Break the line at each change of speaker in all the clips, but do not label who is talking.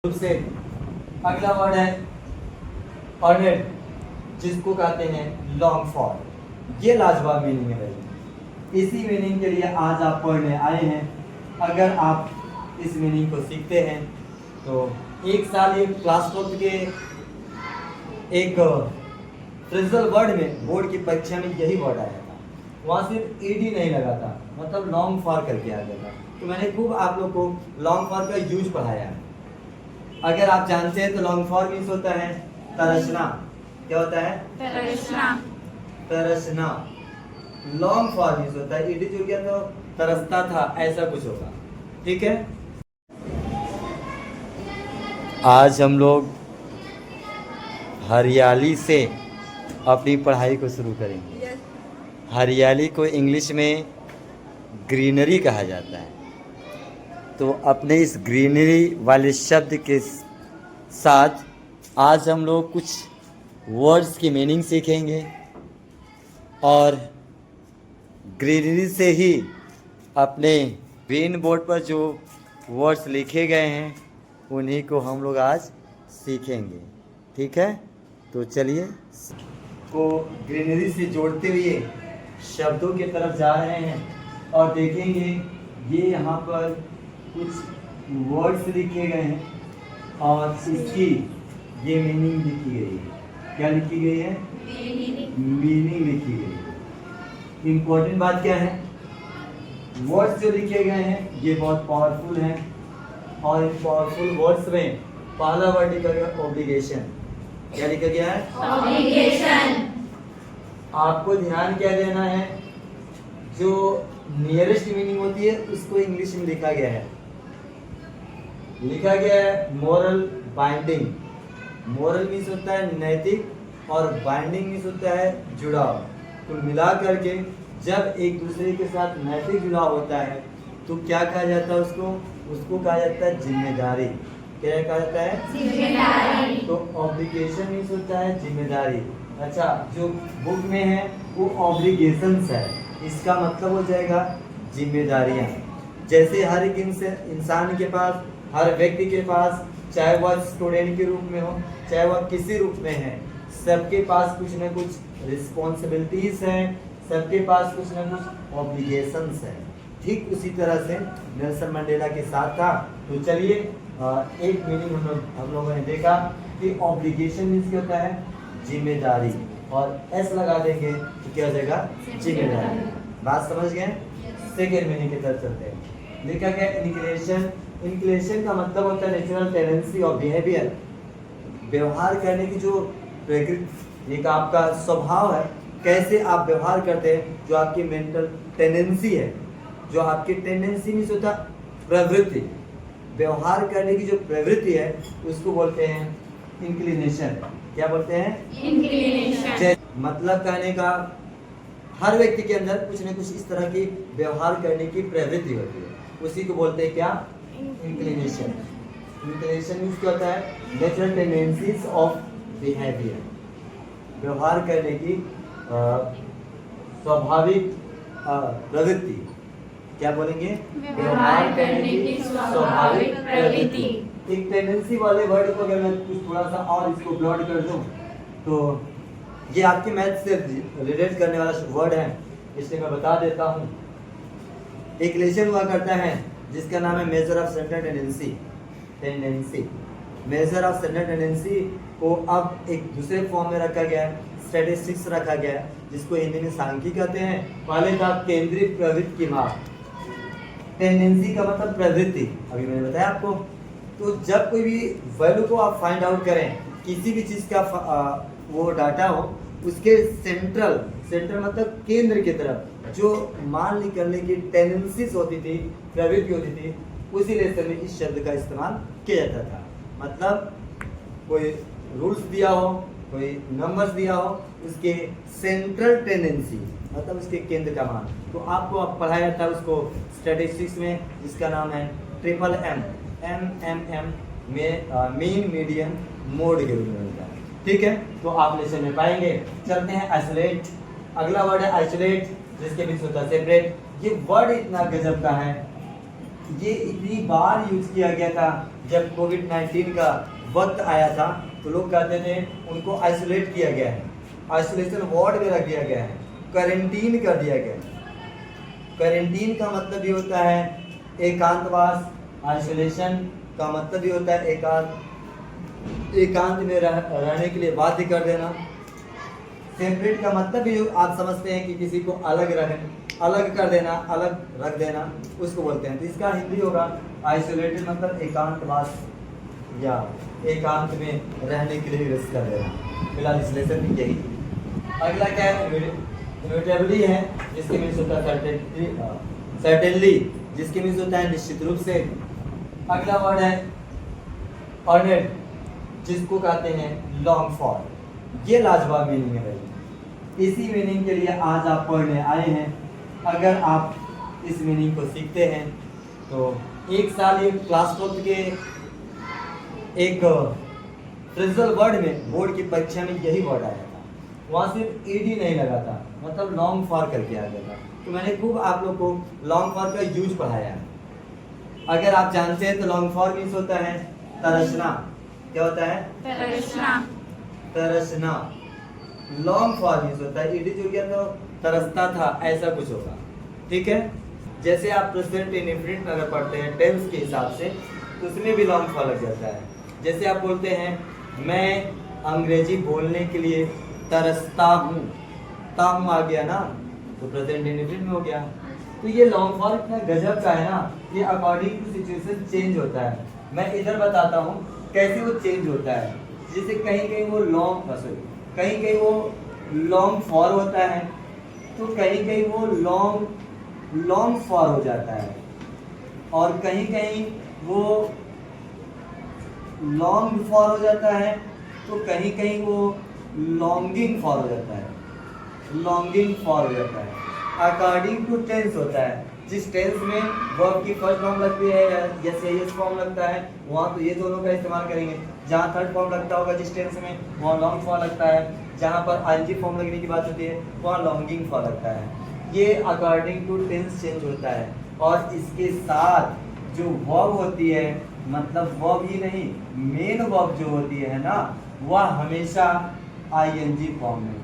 से अगला वर्ड है ऑर्डिनेट, जिसको कहते हैं लॉन्ग फॉर्म। ये लाजवाब मीनिंग है भाई। इसी मीनिंग के लिए आज आप पढ़ने आए हैं। अगर आप इस मीनिंग को सीखते हैं तो एक साल ये क्लास 12 के एक फ्रेजल वर्ड में बोर्ड की परीक्षा में यही वर्ड आया था। वहाँ सिर्फ ईडी नहीं लगा था, मतलब लॉन्ग फॉर करके आ गया था। तो मैंने खूब आप लोग को लॉन्ग फॉर का यूज पढ़ाया है। अगर आप जानते हैं तो लॉन्ग फॉर मीन्स होता है तरसना। क्या होता है?
तरसना।
तरसना। लॉन्ग फॉर मीन्स होता है ईडी जुड़ गया तो तरसता था, ऐसा कुछ होगा। ठीक है, आज हम लोग हरियाली से अपनी पढ़ाई को शुरू करेंगे। हरियाली को इंग्लिश में ग्रीनरी कहा जाता है। तो अपने इस ग्रीनरी वाले शब्द के साथ आज हम लोग कुछ वर्ड्स की मीनिंग सीखेंगे और ग्रीनरी से ही अपने ग्रीन बोर्ड पर जो वर्ड्स लिखे गए हैं उन्हीं को हम लोग आज सीखेंगे। ठीक है, तो चलिए को ग्रीनरी से जोड़ते हुए शब्दों की तरफ जा रहे हैं और देखेंगे ये यहाँ पर कुछ वर्ड्स लिखे गए हैं और इसकी ये मीनिंग लिखी गई है। क्या लिखी गई है? मीनिंग लिखी गई है। इम्पोर्टेंट बात क्या है? वर्ड्स जो लिखे गए हैं ये बहुत पावरफुल हैं और इन पावरफुल वर्ड्स में पहला वर्ड लिखा गया ऑब्लिगेशन। क्या लिखा गया है?
ऑब्लिगेशन।
आपको ध्यान क्या देना है, जो नियरेस्ट मीनिंग होती है उसको इंग्लिश में लिखा गया है। लिखा गया है मोरल बाइंडिंग। मोरल मीन्स होता है नैतिक और बाइंडिंग मीन्स होता है जुड़ाव। तो मिला करके जब एक दूसरे के साथ नैतिक जुड़ाव होता है तो क्या कहा जाता है उसको कहा जाता है जिम्मेदारी। क्या कहा जाता है?
जिम्मेदारी।
तो ऑब्लिगेशन मीन्स होता है जिम्मेदारी। अच्छा, जो बुक में है वो ऑब्लिगेशंस है, इसका मतलब हो जाएगा जिम्मेदारियां। जैसे हर एक इंसान के पास, हर व्यक्ति के पास, चाहे वह स्टूडेंट के रूप में हो चाहे वह किसी रूप में है, सबके पास कुछ ना कुछ रिस्पॉन्सिबिलिटीज हैं, सबके पास कुछ ना कुछ ऑब्लिगेशंस हैं। ठीक उसी तरह से नेल्सन मंडेला के साथ था। तो चलिए एक मीनिंग हम लोगों ने देखा कि ऑब्लिगेशन मीन्स क्या होता है? जिम्मेदारी, और एस लगा देंगे तो क्या हो जाएगा? जिम्मेदारी। बात समझ गए? सेकेंड मीनिंग की तरफ चलते हैं। लिखा गया इनक्लेशन। इनक्लेशन का मतलब होता है नेचुरल टेंडेंसी ऑफ बिहेवियर। व्यवहार करने की जो प्रकृति, एक आपका स्वभाव है, कैसे आप व्यवहार करते हैं, जो आपकी मेंटल टेंडेंसी है, जो आपकी टेंडेंसी मीन्स होता प्रवृत्ति, व्यवहार करने की जो प्रवृत्ति है उसको बोलते हैं इंक्लिनेशन। क्या बोलते हैं?
इंक्लिनेशन।
मतलब कहने का हर व्यक्ति के अंदर कुछ न कुछ इस तरह की व्यवहार करने की प्रवृत्ति होती है, उसी को बोलते हैं क्या? इंक्लिनेशन। इंक्लिनेशन मीन्स क्या होता है? नेचुरल टेंडेंसीज ऑफ बिहेवियर, व्यवहार करने की स्वाभाविक प्रवृत्ति। क्या बोलेंगे?
व्यवहार करने की स्वाभाविक प्रवृत्ति।
एक टेंडेंसी वाले वर्ड को अगर मैं कुछ थोड़ा सा और इसको ब्लॉट कर दूं तो ये आपके मैथ से रिलेट करने वाला वर्ड है, इसलिए मैं बता देता हूँ। एक रिलेशन हुआ करता है जिसका नाम है measure of central tendency. Measure of central tendency को अब एक दूसरे फॉर्म में रखा गया है, स्टैटिस्टिक्स रखा गया है, जिसको हिंदी में सांख्यिकी कहते हैं। पहले था केंद्रीय प्रवृत्ति की माप। टेंडेंसी का मतलब प्रवृत्ति, अभी मैंने बताया आपको। तो जब कोई भी वैल्यू को आप फाइंड आउट करें, किसी भी चीज़ का वो डाटा हो, उसके सेंट्रल मतलब केंद्र की तरफ जो मान निकलने की टेंडेंसीज होती थी, प्रवृत्ति होती थी, उसी लेसन में इस शब्द का इस्तेमाल किया जाता था। मतलब कोई रूल्स दिया हो, कोई नंबर्स दिया हो, उसके सेंट्रल टेंडेंसी मतलब उसके केंद्र का मान, तो आपको अब पढ़ाया जाता है उसको स्टैटिस्टिक्स में, जिसका नाम है ट्रिपल एम में मीन मीडियन मोड के रूप में मिलता है। ठीक है, तो आप लेसन में पाएंगे। चलते हैं आइसोलेट। अगला वर्ड है आइसोलेट, जिसके बीच होता है सेपरेट। ये वर्ड इतना गजब का है, ये इतनी बार यूज किया गया था जब कोविड-19 का वक्त आया था तो लोग कहते थे उनको आइसोलेट किया गया है, आइसोलेशन वार्ड में रख दिया गया है, क्वारंटीन कर दिया गया है। क्वारंटीन का मतलब ये होता है एकांतवास, आइसोलेशन का मतलब ये होता है एकांत में रहने के लिए बाध्य कर देना। सेपरेट का मतलब भी आप समझते हैं कि किसी को अलग कर देना, अलग रख देना, उसको बोलते हैं। तो इसका हिंदी होगा आइसोलेटेड, मतलब एकांतवास या एकांत में रहने के लिए विवश कर देना। फिलहाल विश्लेषण भी यही। अगला क्या है, इम्यूटेबली है, जिसके मीन्स होता है सर्टेनली, जिसके मीन्स होता है निश्चित रूप से। अगला वर्ड है अर्नेड, जिसको कहते हैं लॉन्ग फॉर। ये लाजवाब मीनिंग है भाई। इसी मीनिंग के लिए आज आप पढ़ने आए हैं। अगर आप इस मीनिंग को सीखते हैं तो एक साल ये क्लास 12 के एक फ्रेजल वर्ड में बोर्ड की परीक्षा में यही वर्ड आया था। वहाँ सिर्फ ईडी नहीं लगा था, मतलब लॉन्ग फॉर करके आ गया था। तो मैंने खूब आप लोग को लॉन्ग फॉर का यूज पढ़ाया। अगर आप जानते हैं तो लॉन्ग फॉर मीन्स होता है तरसना। क्या होता है? तरसना। लॉन्ग फॉर मीन्स होता है ईडी जो गया तो तरसता था, ऐसा कुछ होगा। ठीक है, जैसे आप प्रेजेंट इंडेफिनिट में अगर पढ़ते हैं टेंस के हिसाब से तो उसमें भी लॉन्ग फॉर लग जाता है। जैसे आप बोलते हैं मैं अंग्रेजी बोलने के लिए तरसता हूँ, ताहूँ आ गया ना, तो प्रेजेंट इंडेफिनिट में हो गया। तो ये लॉन्ग फॉर इतना गजब का है ना, ये अकॉर्डिंग टू सिचुएशन चेंज होता है। मैं इधर बताता हूँ कैसे वो चेंज होता है। जैसे कहीं कहीं वो कहीं कहीं वो लॉन्ग फॉर होता है, तो कहीं कहीं वो लॉन्ग फॉर हो जाता है, और कहीं कहीं वो लॉन्ग फॉर हो जाता है, तो कहीं कहीं वो लॉन्गिंग फॉर हो जाता है। लॉन्गिंग फॉर हो जाता है अकॉर्डिंग टू टेंस होता है। जिस टेंस में वर्ब की फर्स्ट फॉर्म लगती है या सेयस फॉर्म लगता है, वहाँ तो ये दोनों का इस्तेमाल करेंगे। जहाँ थर्ड फॉर्म लगता होगा जिस टेंस में, वहाँ लॉन्ग फॉर लगता है। जहाँ पर आईएनजी फॉर्म लगने की बात होती है वहाँ लॉन्गिंग फॉर लगता है। ये अकॉर्डिंग टू टेंस चेंज होता है। और इसके साथ जो वर्ब होती है, मतलब वर्ब ही नहीं, मेन वर्ब जो होती है ना, वह हमेशा आईएनजी फॉर्म में।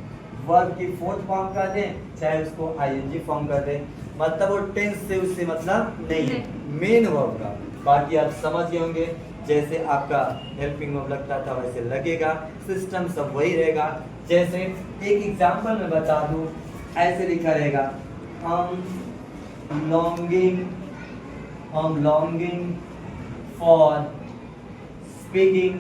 वर्ब की फोर्थ फॉर्म कर दें चाहे उसको आईएनजी फॉर्म कर दें, मतलब वो टेंस से उससे मतलब नहीं है, मेन वर्ब का। बाकी आप समझ गए होंगे, जैसे आपका हेल्पिंग वर्ब लगता था वैसे लगेगा, सिस्टम सब वही रहेगा। जैसे एक एग्जांपल मैं बता दूं, ऐसे लिखा रहेगा I'm longing for speaking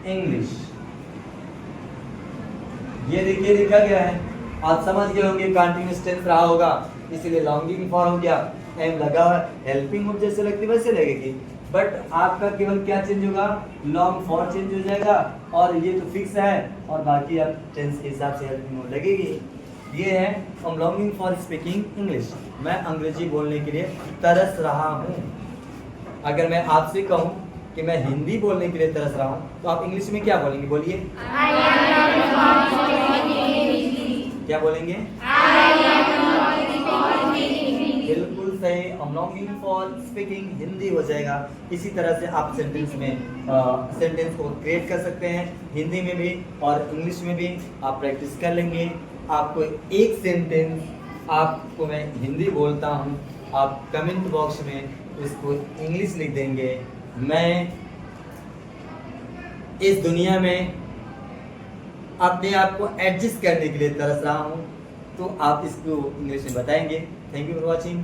English। ये देखिए लिखा गया है, आप समझ गए होंगे कंटीन्यूअस टेंस रहा होगा, इसीलिए लॉन्गिंग फॉर हो गया। एम लगा हुआ, हेल्पिंग वर्ब जैसे लगती वैसे लगेगी, बट आपका केवल क्या चेंज होगा, लॉन्ग फॉर चेंज हो जाएगा, और ये तो फिक्स है, और बाकी अब टेंस के हिसाब से हेल्पिंग वर्ब लगेगी। ये है I'm longing for speaking English, मैं अंग्रेजी बोलने के लिए तरस रहा हूँ। अगर मैं आपसे कहूँ कि मैं हिंदी बोलने के लिए तरस रहा हूँ, तो आप इंग्लिश में क्या बोलेंगे? बोलिए, क्या बोलेंगे? बिल्कुल सही, I'm longing for speaking Hindi हो जाएगा। इसी तरह से आप सेंटेंस को क्रिएट कर सकते हैं, हिंदी में भी और इंग्लिश में भी आप प्रैक्टिस कर लेंगे। आपको एक सेंटेंस आपको मैं हिंदी बोलता हूँ, आप कमेंट बॉक्स में उसको इंग्लिश लिख देंगे। मैं इस दुनिया में अपने आप को एडजस्ट करने के लिए तरस रहा हूँ, तो आप इसको इंग्लिश में बताएंगे। Thank you for watching.